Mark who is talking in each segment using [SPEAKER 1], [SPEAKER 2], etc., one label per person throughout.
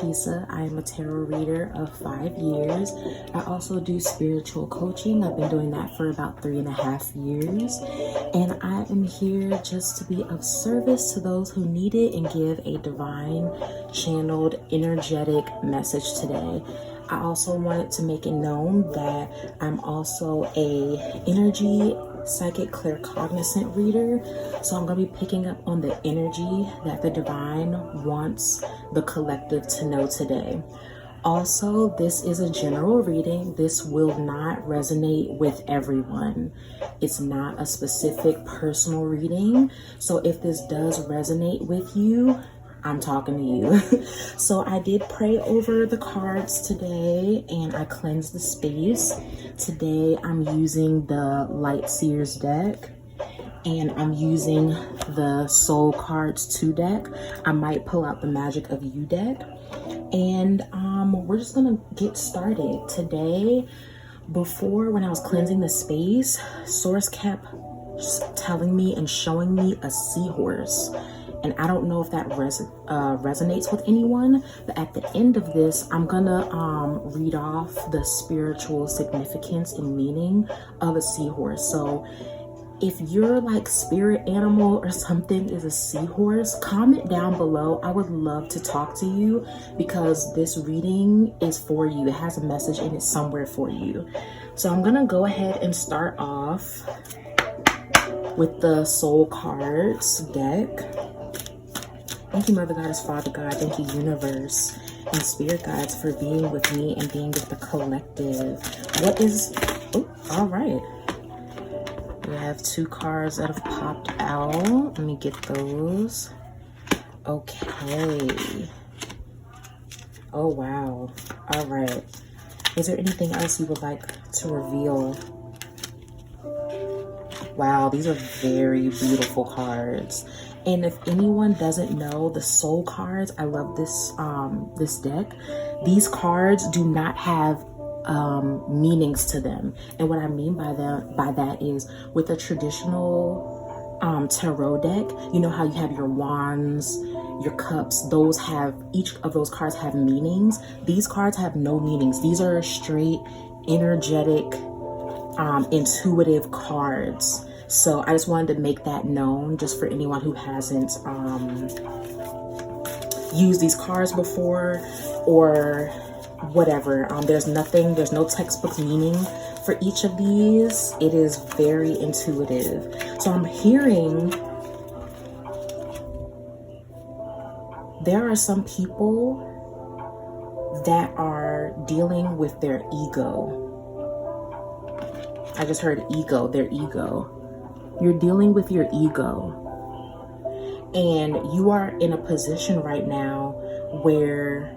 [SPEAKER 1] Nikesa. I am a tarot reader of 5 years. I also do spiritual coaching. I've been doing that for about 3.5 years. And I am here just to be of service to those who need it and give a divine, channeled, energetic message today. I also wanted to make it known that I'm also a energy psychic claircognizant reader. So I'm going to be picking up on the energy that the divine wants the collective to know today. Also, this is a general reading. This will not resonate with everyone. It's not a specific personal reading. So if this does resonate with you, I'm talking to you. So I did pray over the cards today and I cleansed the space. Today I'm using the Light Seers deck and I'm using the Soul Cards 2 deck. I might pull out the Magic of You deck. And we're just gonna get started. Today, before when I was cleansing the space, Source kept telling me and showing me a seahorse. And I don't know if that resonates with anyone, but at the end of this, I'm gonna read off the spiritual significance and meaning of a seahorse. So if your like spirit animal or something is a seahorse, comment down below. I would love to talk to you because this reading is for you. It has a message in it somewhere for you. So I'm gonna go ahead and start off with the Soul Cards deck. Thank you, Mother Goddess, Father God. Thank you, Universe and Spirit Guides, for being with me and being with the collective. What is... Oh, all right. We have 2 cards that have popped out. Let me get those. Okay. Oh, wow. All right. Is there anything else you would like to reveal? Wow, these are very beautiful cards. And if anyone doesn't know the Soul Cards, I love this this deck. These cards do not have meanings to them. And what I mean by that is, with a traditional tarot deck, you know how you have your wands, your cups, each of those cards have meanings. These cards have no meanings. These are straight energetic intuitive cards. So I just wanted to make that known, just for anyone who hasn't used these cards before or whatever. There's no textbook meaning for each of these. It is very intuitive. So I'm hearing there are some people that are dealing with their ego. I just heard ego, their ego. You're dealing with your ego. And you are in a position right now where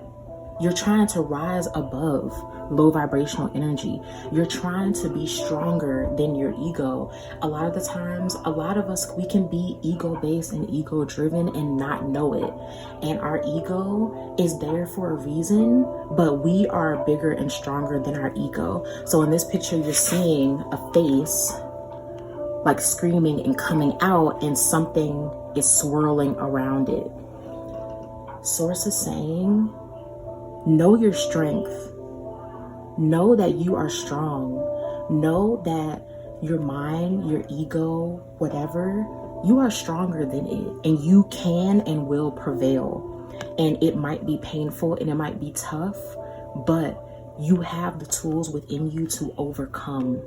[SPEAKER 1] you're trying to rise above low vibrational energy. You're trying to be stronger than your ego. A lot of the times, a lot of us, we can be ego-based and ego-driven and not know it. And our ego is there for a reason, but we are bigger and stronger than our ego. So in this picture, you're seeing a face like screaming and coming out, and something is swirling around it. Source is saying, know your strength. Know that you are strong. Know that your mind, your ego, whatever, you are stronger than it, and you can and will prevail. And it might be painful and it might be tough, but you have the tools within you to overcome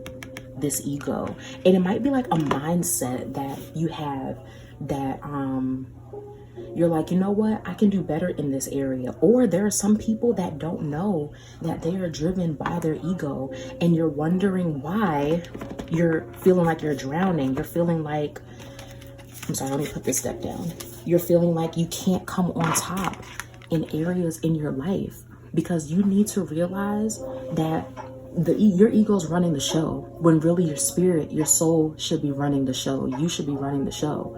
[SPEAKER 1] this ego. And it might be like a mindset that you have that you're like, you know what, I can do better in this area. Or there are some people that don't know that they are driven by their ego, and you're wondering why you're feeling like you're drowning. You're feeling like, I'm sorry, let me put this step down. You're feeling like you can't come on top in areas in your life, because you need to realize that your ego's running the show, when really your spirit, your soul should be running the show. You should be running the show.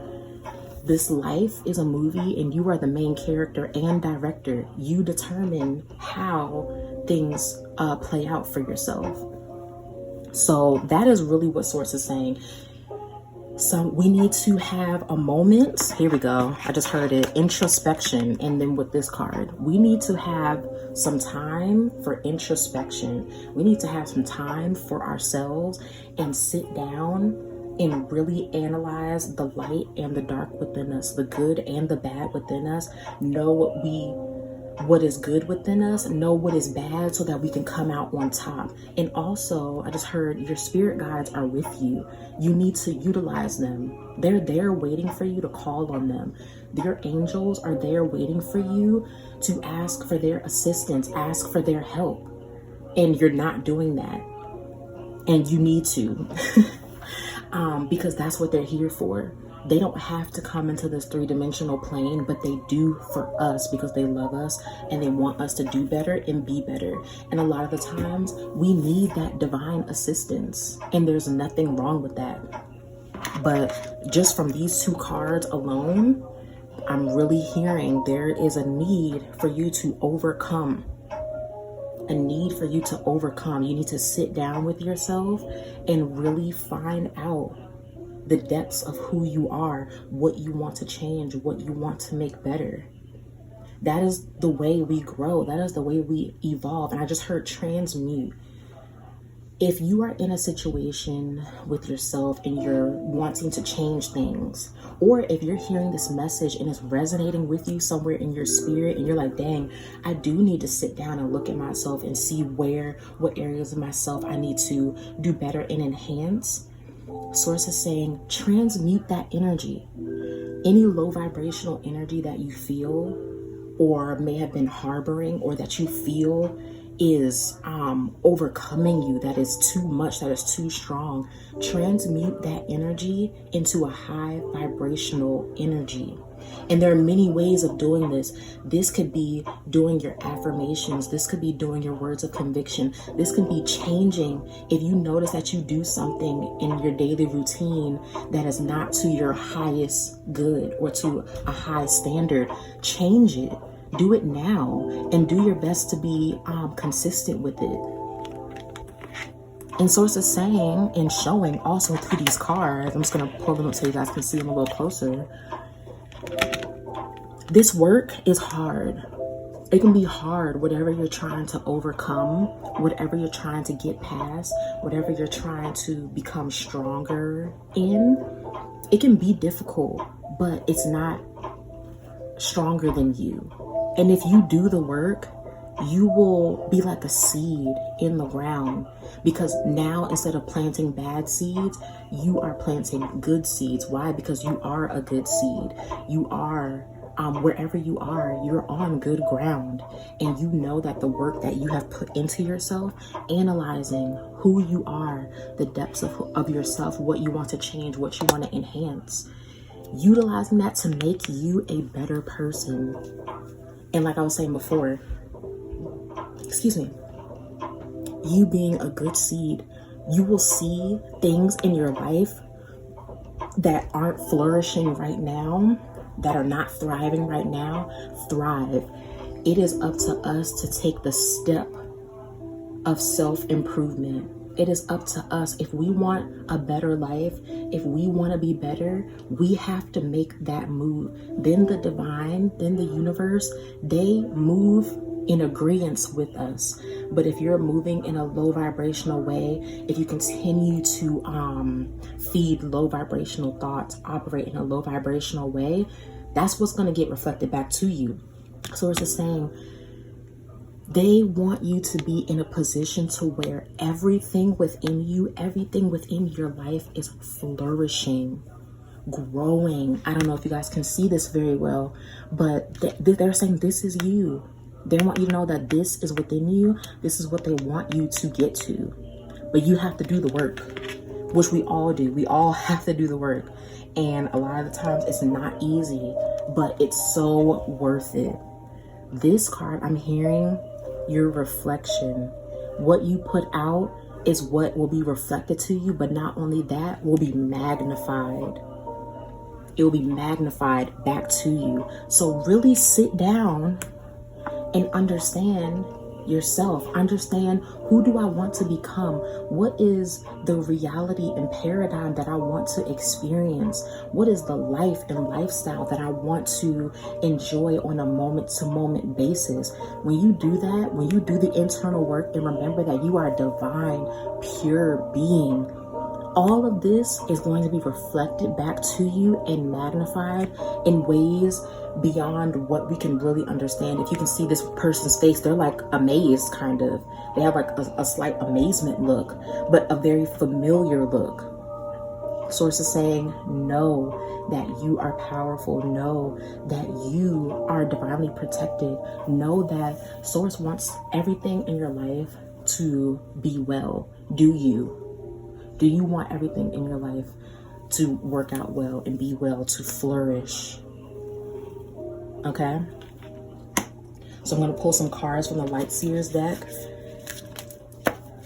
[SPEAKER 1] This life is a movie and you are the main character and director. You determine how things play out for yourself. So that is really what Source is saying. we need to have a moment. Here we go. I just heard it. Introspection. And then with this card, we need to have some time for introspection. We need to have some time for ourselves and sit down and really analyze the light and the dark within us, the good and the bad within us. Know what is good within us, know what is bad, so that we can come out on top. And also, I just heard your spirit guides are with you. You need to utilize them. They're there waiting for you to call on them. Your angels are there waiting for you to ask for their assistance, ask for their help. And you're not doing that. And you need to. Because that's what they're here for. They don't have to come into this three-dimensional plane, but they do for us because they love us and they want us to do better and be better. And a lot of the times we need that divine assistance, and there's nothing wrong with that. But just from these two cards alone, I'm really hearing there is a need for you to overcome. A need for you to overcome. You need to sit down with yourself and really find out the depths of who you are, what you want to change, what you want to make better. That is the way we grow. That is the way we evolve. And I just heard transmute. If you are in a situation with yourself and you're wanting to change things, or if you're hearing this message and it's resonating with you somewhere in your spirit and you're like, dang, I do need to sit down and look at myself and see what areas of myself I need to do better and enhance. Source is saying, transmute that energy. Any low vibrational energy that you feel or may have been harboring, or that you feel is overcoming you, that is too much, that is too strong, transmute that energy into a high vibrational energy. And there are many ways of doing this. This could be doing your affirmations. This could be doing your words of conviction. This could be changing. If you notice that you do something in your daily routine that is not to your highest good or to a high standard, change it. Do it now and do your best to be consistent with it. And Source is saying and showing also through these cards, I'm just going to pull them up so you guys can see them a little closer. This work is hard. It can be hard, whatever you're trying to overcome, whatever you're trying to get past, whatever you're trying to become stronger in. It can be difficult, but it's not stronger than you. And if you do the work, you will be like a seed in the ground, because now instead of planting bad seeds, you are planting good seeds. Why? Because you are a good seed. You are, wherever you are, you're on good ground. And you know that the work that you have put into yourself, analyzing who you are, the depths of yourself, what you want to change, what you want to enhance, utilizing that to make you a better person. And like I was saying before, you being a good seed, you will see things in your life that aren't flourishing right now, that are not thriving right now, thrive. It is up to us to take the step of self-improvement. It is up to us. If we want a better life, if we want to be better, we have to make that move. Then the divine, then the universe, they move in agreement with us. But if you're moving in a low vibrational way, if you continue to feed low vibrational thoughts, operate in a low vibrational way, that's what's going to get reflected back to you. So it's just saying, they want you to be in a position to where everything within you, everything within your life is flourishing, growing. I don't know if you guys can see this very well, but they're saying this is you. They want you to know that this is within you. This is what they want you to get to. But you have to do the work, which we all do. We all have to do the work. And a lot of the times it's not easy, but it's so worth it. This card, I'm hearing your reflection. What you put out is what will be reflected to you, but not only that, will be magnified. It will be magnified back to you. So really sit down and understand yourself. Understand, who do I want to become? What is the reality and paradigm that I want to experience? What is the life and lifestyle that I want to enjoy on a moment-to-moment basis? When you do that, when you do the internal work and remember that you are a divine, pure being, all of this is going to be reflected back to you and magnified in ways beyond what we can really understand. If you can see this person's face, they're like amazed, kind of. They have like a slight amazement look, but a very familiar look. Source is saying, know that you are powerful. Know that you are divinely protected. Know that Source wants everything in your life to be well. Do you? Do you want everything in your life to work out well and be well, to flourish? Okay? So I'm going to pull some cards from the Light Seers deck.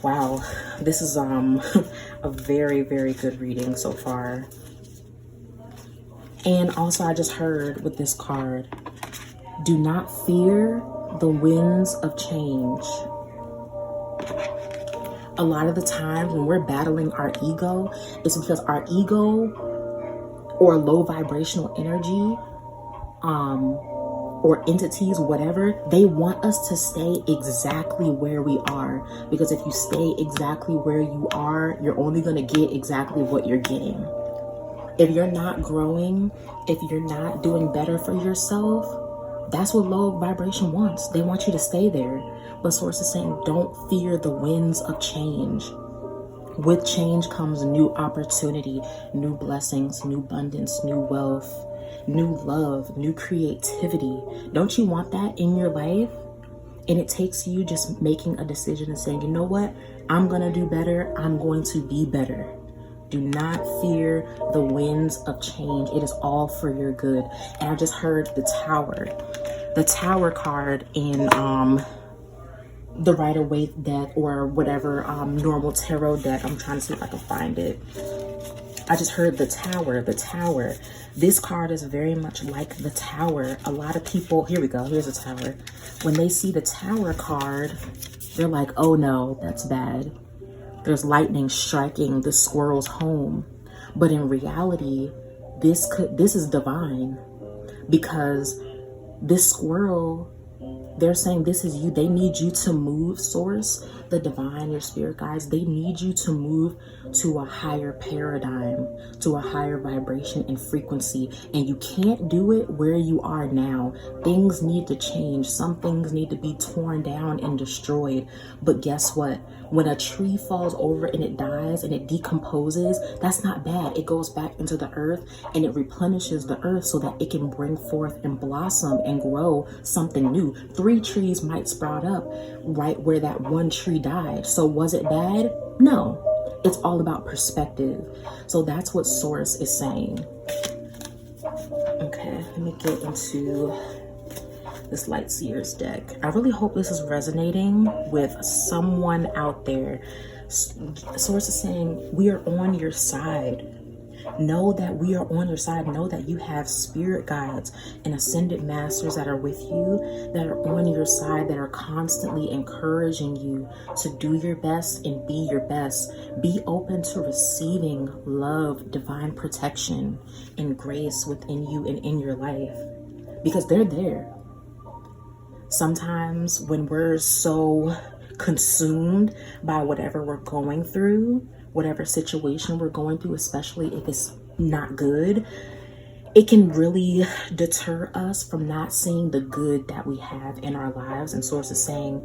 [SPEAKER 1] Wow, this is a very, very good reading so far. And also I just heard with this card, do not fear the winds of change. A lot of the times when we're battling our ego, it's because our ego or low vibrational energy, or entities, whatever, they want us to stay exactly where we are. Because if you stay exactly where you are, you're only going to get exactly what you're getting. If you're not growing, if you're not doing better for yourself, that's what low vibration wants. They want you to stay there. But Source is saying, don't fear the winds of change. With change comes new opportunity, new blessings, new abundance, new wealth, new love, new creativity. Don't you want that in your life? And it takes you just making a decision and saying, you know what? I'm going to do better. I'm going to be better. Do not fear the winds of change. It is all for your good. And I just heard the Tower. The Tower card in the Rider-Waite deck or whatever normal tarot deck. I'm trying to see if I can find it. I just heard the Tower, the Tower. This card is very much like the Tower. A lot of people, here we go, here's the Tower. When they see the Tower card, they're like, oh no, that's bad. There's lightning striking the squirrel's home. But in reality, this is divine, because this squirrel, they're saying this is you. They need you to move, Source, the divine, your spirit guides. They need you to move to a higher paradigm, to a higher vibration and frequency. And you can't do it where you are now. Things need to change. Some things need to be torn down and destroyed. But guess what? When a tree falls over and it dies and it decomposes, that's not bad. It goes back into the earth and it replenishes the earth so that it can bring forth and blossom and grow something new. 3 trees might sprout up right where that one tree died. So was it bad? No. It's all about perspective. So that's what Source is saying. Okay, let me get into this Light Seers deck. I really hope this is resonating with someone out there. Source is saying, we are on your side. Know that we are on your side. Know that you have spirit guides and ascended masters that are with you, that are on your side, that are constantly encouraging you to do your best and be your best. Be open to receiving love, divine protection, and grace within you and in your life, because they're there. Sometimes when we're so consumed by whatever we're going through, whatever situation we're going through, especially if it's not good, it can really deter us from not seeing the good that we have in our lives. And Source is saying,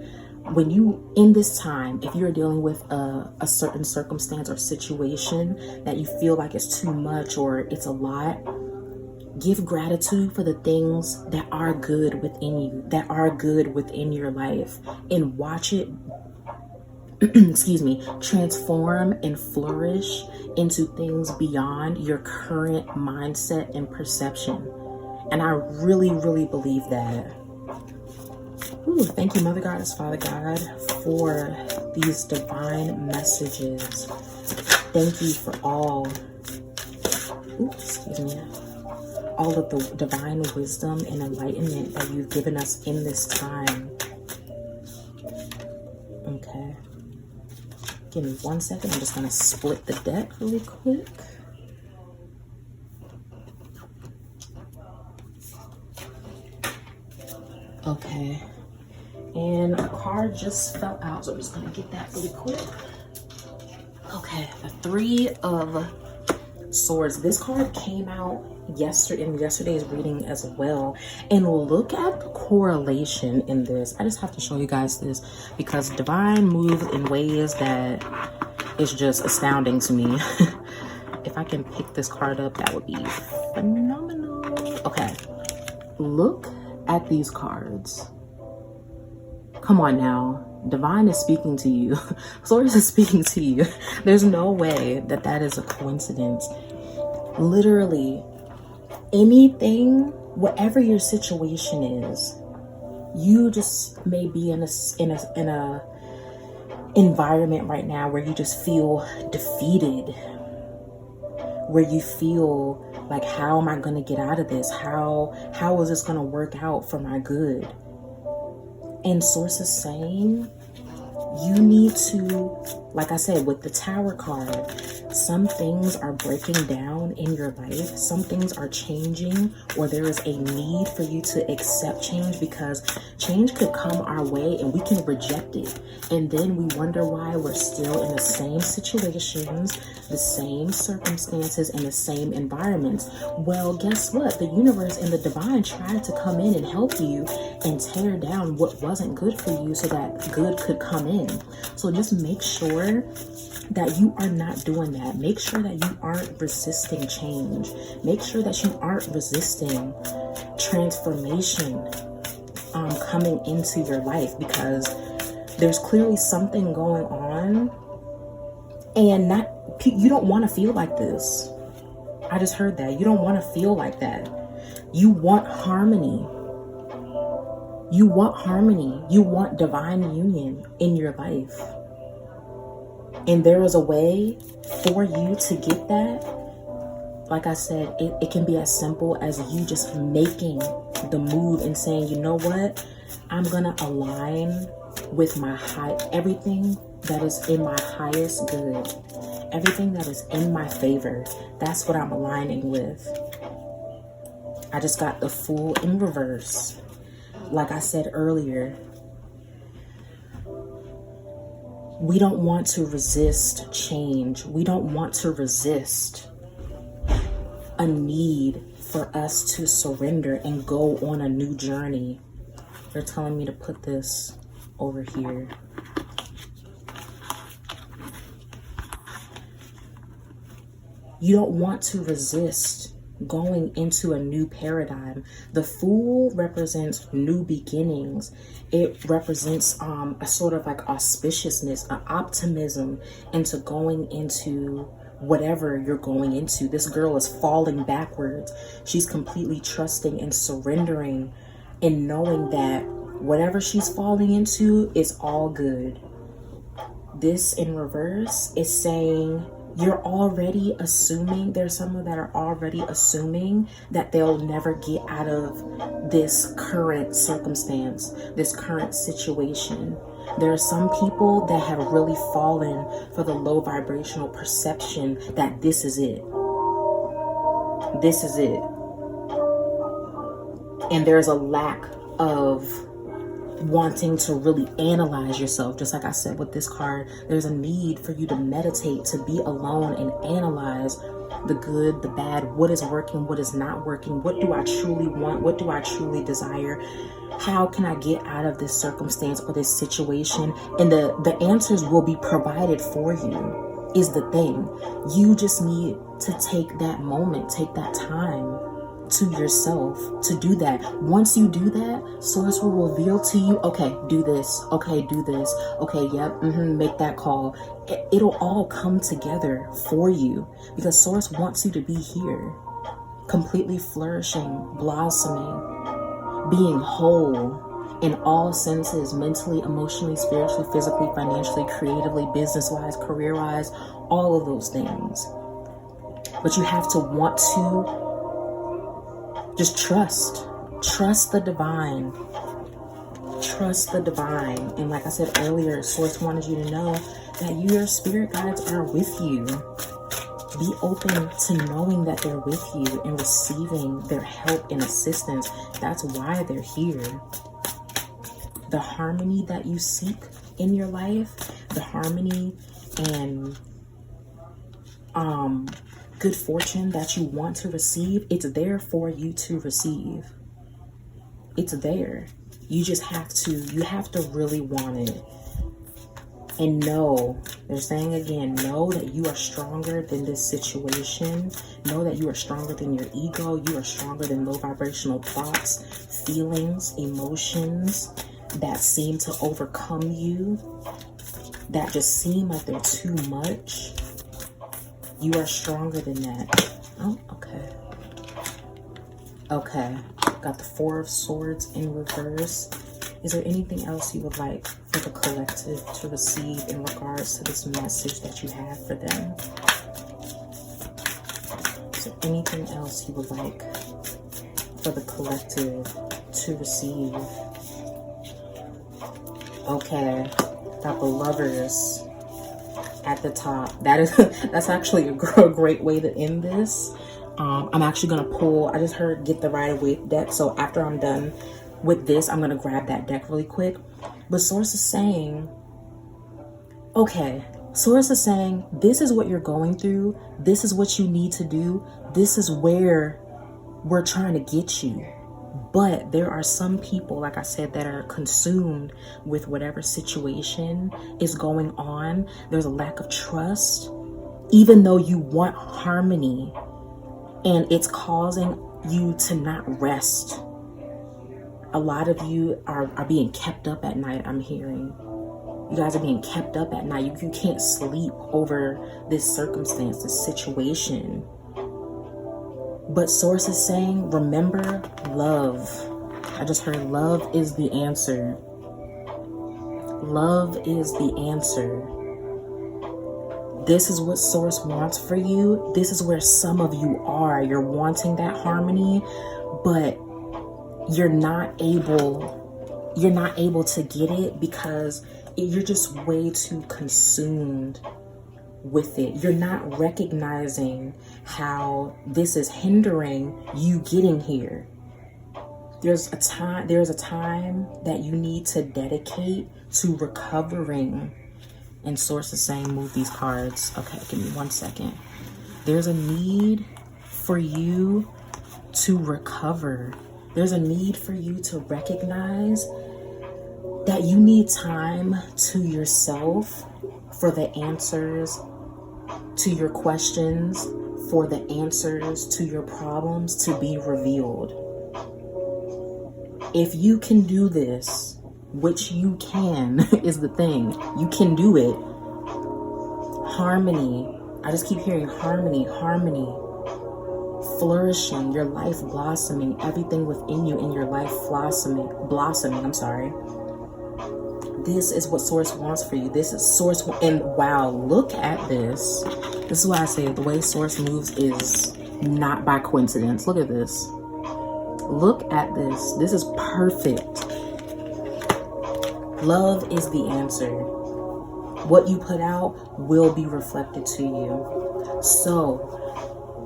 [SPEAKER 1] when you, in this time, if you're dealing with a certain circumstance or situation that you feel like it's too much or it's a lot, give gratitude for the things that are good within you, that are good within your life, and watch it excuse me, transform and flourish into things beyond your current mindset and perception. And I really, really believe that. Ooh, thank you, Mother Goddess, Father God, for these divine messages. Thank you for all, all of the divine wisdom and enlightenment that you've given us in this time. Okay. Give me 1 second. I'm just going to split the deck really quick. Okay. And a card just fell out, so I'm just going to get that really quick. Okay, the Three of Swords. This card came out in yesterday's reading as well. And look at the correlation in this. I just have to show you guys this because Divine moved in ways that is just astounding to me. If I can pick this card up, that would be phenomenal. Okay, look at these cards. Come on now. Divine is speaking to you. Source is speaking to you. There's no way that that is a coincidence. Literally, anything, whatever your situation is, you just may be in a environment right now where you just feel defeated, where you feel like, how am I going to get out of this? How is this going to work out for my good? And Source is saying, you need to, like I said, with the Tower card, some things are breaking down in your life. Some things are changing, or there is a need for you to accept change, because change could come our way and we can reject it. And then we wonder why we're still in the same situations, the same circumstances, and the same environments. Well, guess what? The universe and the divine tried to come in and help you and tear down what wasn't good for you so that good could come in. So just make sure that you are not doing that. Make sure that you aren't resisting change. Make sure that you aren't resisting transformation coming into your life, because there's clearly something going on, and you don't want to feel like this. I just heard that. You don't want to feel like that. You want harmony. You want harmony. You want divine union in your life. And there is a way for you to get that. Like I said, it can be as simple as you just making the move and saying, you know what? I'm going to align with everything that is in my highest good. Everything that is in my favor. That's what I'm aligning with. I just got the Fool in reverse. Like I said earlier, we don't want to resist change. We don't want to resist a need for us to surrender and go on a new journey. They're telling me to put this over here. You don't want to resist going into a new paradigm. The Fool represents new beginnings. It represents a sort of like auspiciousness, an optimism into going into whatever you're going into. This girl is falling backwards. She's completely trusting and surrendering and knowing that whatever she's falling into is all good. This in reverse is saying you're already assuming, there's someone that are already assuming that they'll never get out of this current circumstance, this current situation. There are some people that have really fallen for the low vibrational perception that this is it. This is it. And there's a lack of wanting to really analyze yourself. Just like I said with this card, there's a need for you to meditate, to be alone and analyze the good, the bad, what is working, what is not working, what do I truly want, what do I truly desire, how can I get out of this circumstance or this situation? And the answers will be provided for you, is the thing. You just need to take that moment, take that time to yourself to do that. Once you do that, Source will reveal to you, okay, do this, okay, do this, okay, yep, make that call. It'll all come together for you, because Source wants you to be here, completely flourishing, blossoming, being whole in all senses, mentally, emotionally, spiritually, physically, financially, creatively, business-wise, career-wise, all of those things. But you have to want to just trust the divine. Trust the divine. And like I said earlier, Source wanted you to know that your spirit guides are with you. Be open to knowing that they're with you and receiving their help and assistance. That's why they're here. The harmony that you seek in your life, the harmony and good fortune that you want to receive, it's there for you to receive. It's there. You just have to really want it. And know, they're saying again, know that you are stronger than this situation. Know that you are stronger than your ego. You are stronger than low vibrational thoughts, feelings, emotions that seem to overcome you, that just seem like they're too much. You are stronger than that. Oh, okay. Okay. Got the Four of Swords in reverse. Is there anything else you would like for the collective to receive in regards to this message that you have for them? Is there anything else you would like for the collective to receive? Okay, got the Lovers at the top. That's actually a great way to end this. I'm actually gonna pull, I just heard get the Rider-Waite deck, so after I'm done with this, I'm gonna grab that deck really quick. But Source is saying, okay, Source is saying, this is what you're going through, this is what you need to do, this is where we're trying to get you. But there are some people, like I said, that are consumed with whatever situation is going on. There's a lack of trust, even though you want harmony, and it's causing you to not rest. A lot of you are being kept up at night, I'm hearing. You guys are being kept up at night. You can't sleep over this circumstance, this situation. But Source is saying, remember love. I just heard love is the answer. Love is the answer. This is what Source wants for you. This is where some of you are. You're wanting that harmony, but you're not able to get it because you're just way too consumed with it. You're not recognizing how this is hindering you getting here. There's a time that you need to dedicate to recovering. And Source is saying move these cards. Okay, give me 1 second. There's a need for you to recover. There's a need for you to recognize that you need time to yourself for the answers to your questions, for the answers to your problems to be revealed. If you can do this, which you can, is the thing, you can do it. Harmony, I just keep hearing harmony, harmony, flourishing, your life blossoming, everything within you in your life blossoming, I'm sorry. This is what Source wants for you. This is Source, and wow, look at this. This is why I say the way Source moves is not by coincidence. Look at this. Look at this. This is perfect. Love is the answer. What you put out will be reflected to you. So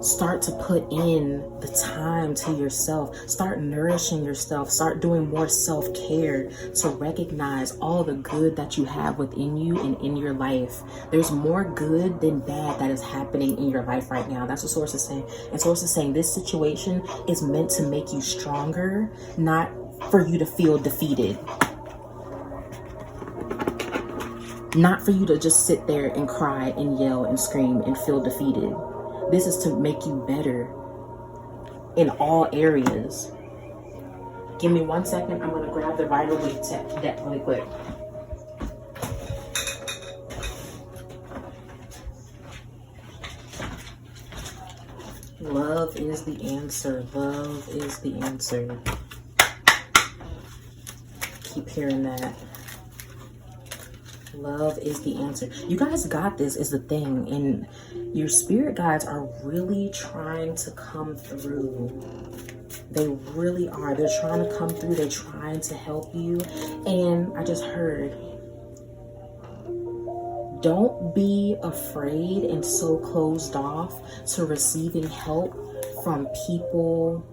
[SPEAKER 1] start to put in the time to yourself. Start nourishing yourself. Start doing more self-care to recognize all the good that you have within you and in your life. There's more good than bad that is happening in your life right now. That's what Source is saying. And Source is saying this situation is meant to make you stronger, not for you to feel defeated. Not for you to just sit there and cry and yell and scream and feel defeated. This is to make you better in all areas. Give me 1 second. I'm going to grab the Rider-Waite deck really quick. Love is the answer. Love is the answer. Keep hearing that. Love is the answer. You guys got this is the thing. And your spirit guides are really trying to come through. They really are. They're trying to come through. They're trying to help you. And I just heard, don't be afraid and so closed off to receiving help from people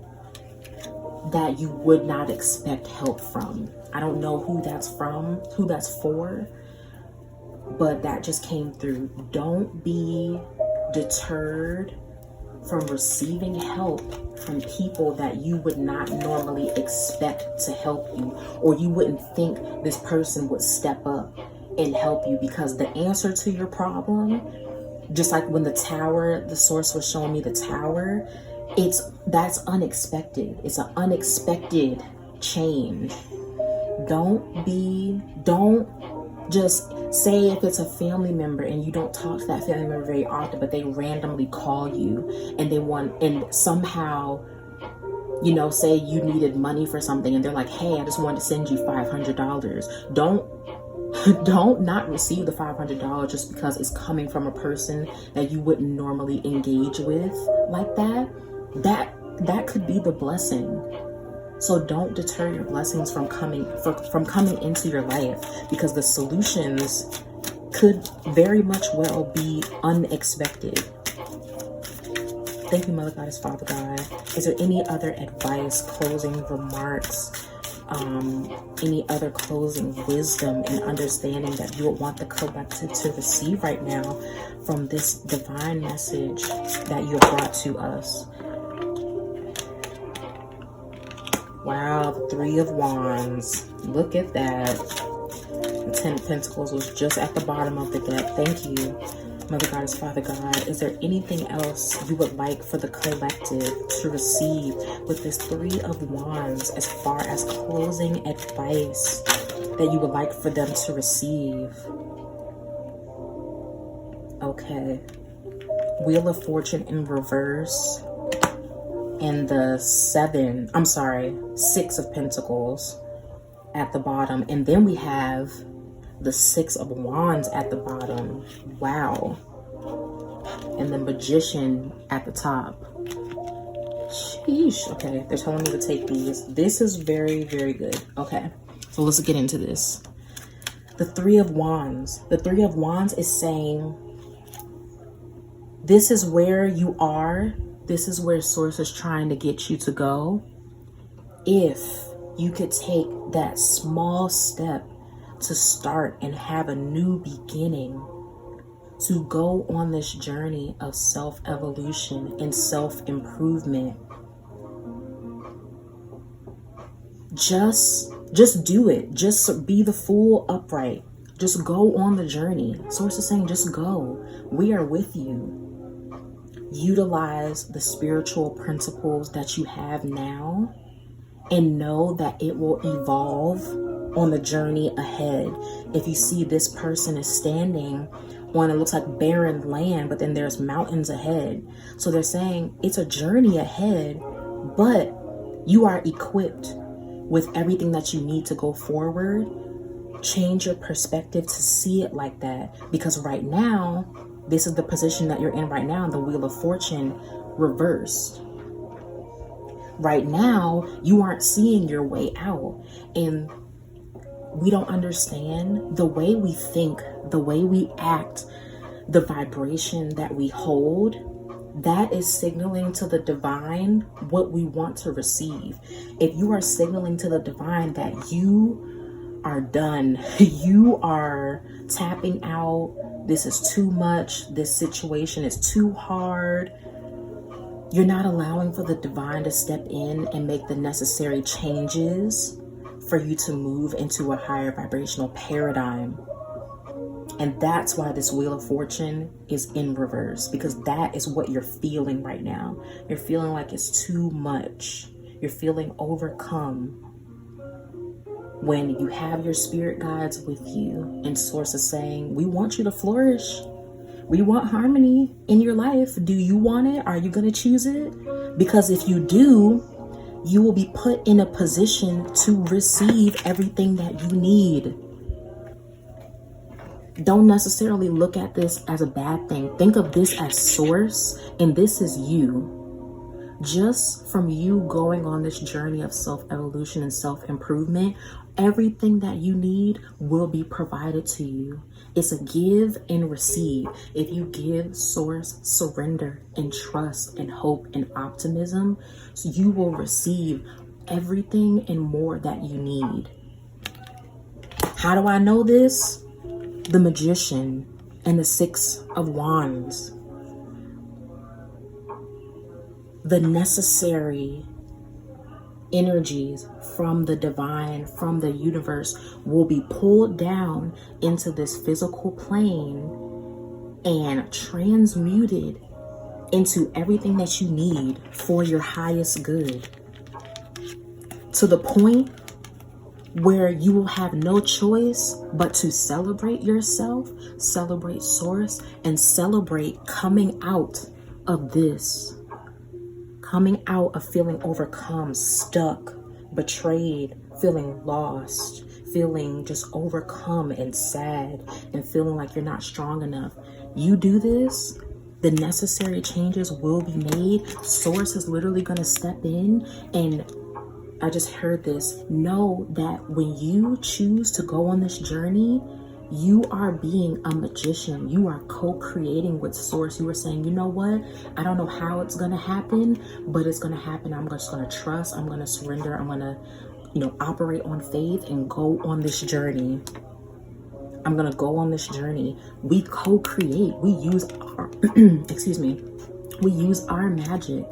[SPEAKER 1] that you would not expect help from. I don't know who that's from, who that's for, but that just came through. Don't be deterred from receiving help from people that you would not normally expect to help you, or you wouldn't think this person would step up and help you, because the answer to your problem, just like when the source was showing me the tower, that's unexpected. It's an unexpected change. Don't just say if it's a family member and you don't talk to that family member very often, but they randomly call you and somehow, you know, say you needed money for something and they're like, hey, I just wanted to send you $500. Don't not receive the $500 just because it's coming from a person that you wouldn't normally engage with like that. That could be the blessing. So don't deter your blessings from coming into your life, because the solutions could very much well be unexpected. Thank you, Mother Goddess, Father God. Is there any other advice, closing remarks, any other closing wisdom and understanding that you would want the collective to receive right now from this divine message that you have brought to us? Wow, the Three of Wands. Look at that. The Ten of Pentacles was just at the bottom of the deck. Thank you, Mother Goddess, Father God. Is there anything else you would like for the collective to receive with this Three of Wands as far as closing advice that you would like for them to receive? Okay. Wheel of Fortune in reverse. And the Six of Pentacles at the bottom. And then we have the Six of Wands at the bottom. Wow. And the Magician at the top. Sheesh. Okay, they're telling me to take these. This is very, very good. Okay, so let's get into this. The Three of Wands. The Three of Wands is saying, this is where you are. This is where Source is trying to get you to go. If you could take that small step to start and have a new beginning, to go on this journey of self-evolution and self-improvement, just do it. Just be the full upright. Just go on the journey. Source is saying, just go. We are with you. Utilize the spiritual principles that you have now and know that it will evolve on the journey ahead. If you see this person is standing on, it looks like barren land, but then there's mountains ahead. So they're saying it's a journey ahead, but you are equipped with everything that you need to go forward. Change your perspective to see it like that, because right now, this is the position that you're in right now, the Wheel of Fortune reversed. Right now, you aren't seeing your way out. And we don't understand the way we think, the way we act, the vibration that we hold. That is signaling to the divine what we want to receive. If you are signaling to the divine that you are done, you are tapping out, this is too much, this situation is too hard, you're not allowing for the divine to step in and make the necessary changes for you to move into a higher vibrational paradigm. And that's why this Wheel of Fortune is in reverse, because that is what you're feeling right now. You're feeling like it's too much. You're feeling overcome. When you have your spirit guides with you and Source is saying, we want you to flourish. We want harmony in your life. Do you want it? Are you going to choose it? Because if you do, you will be put in a position to receive everything that you need. Don't necessarily look at this as a bad thing. Think of this as source, and this is you. Just from you going on this journey of self-evolution and self-improvement, everything that you need will be provided to you. It's a give and receive. If you give, source, surrender, and trust, and hope, and optimism, so you will receive everything and more that you need. How do I know this? The Magician and the Six of Wands. The necessary energies from the divine, from the universe, will be pulled down into this physical plane and transmuted into everything that you need for your highest good, to the point where you will have no choice but to celebrate yourself, celebrate source, and celebrate coming out of this. Coming out of feeling overcome, stuck, betrayed, feeling lost, feeling just overcome and sad, and feeling like you're not strong enough. You do this, the necessary changes will be made. Source is literally going to step in, and I just heard this. Know that when you choose to go on this journey, you are being a magician. You are co-creating with source. You are saying, you know what? I don't know how it's going to happen, but it's going to happen. I'm just going to trust. I'm going to surrender. I'm going to, operate on faith and go on this journey. I'm going to go on this journey. We co-create. We use our, we use our magic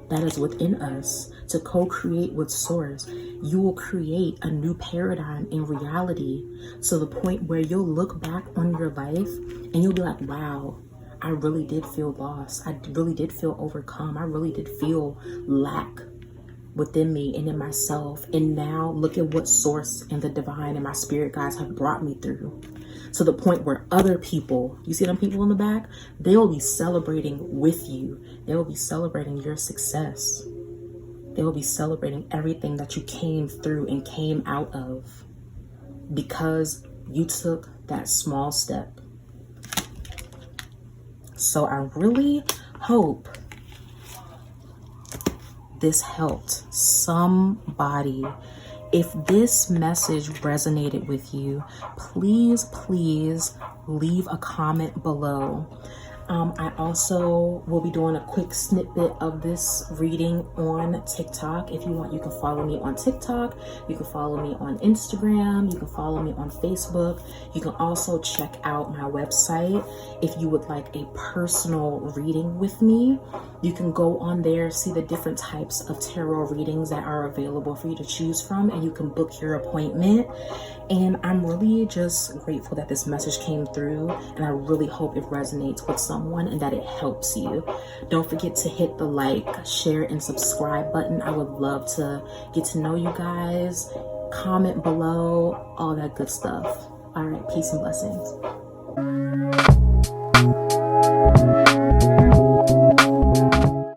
[SPEAKER 1] that is within us to co-create with source. You will create a new paradigm in reality, to the point where you'll look back on your life and you'll be like, wow, I really did feel lost. I really did feel overcome. I really did feel lack within me and in myself. And now look at what source and the divine and my spirit guides have brought me through, to the point where other people, you see them people in the back, they will be celebrating with you. They will be celebrating your success. They will be celebrating everything that you came through and came out of, because you took that small step. So I really hope this helped somebody. If this message resonated with you, please leave a comment below. I also will be doing a quick snippet of this reading on TikTok. If you want, you can follow me on TikTok. You can follow me on Instagram. You can follow me on Facebook. You can also check out my website if you would like a personal reading with me. You can go on there, see the different types of tarot readings that are available for you to choose from, and you can book your appointment. And I'm really just grateful that this message came through, and I really hope it resonates with someone and that it helps you. Don't forget to hit the like, share, and subscribe button. I would love to get to know you guys. Comment below, all that good stuff. All right, peace and blessings.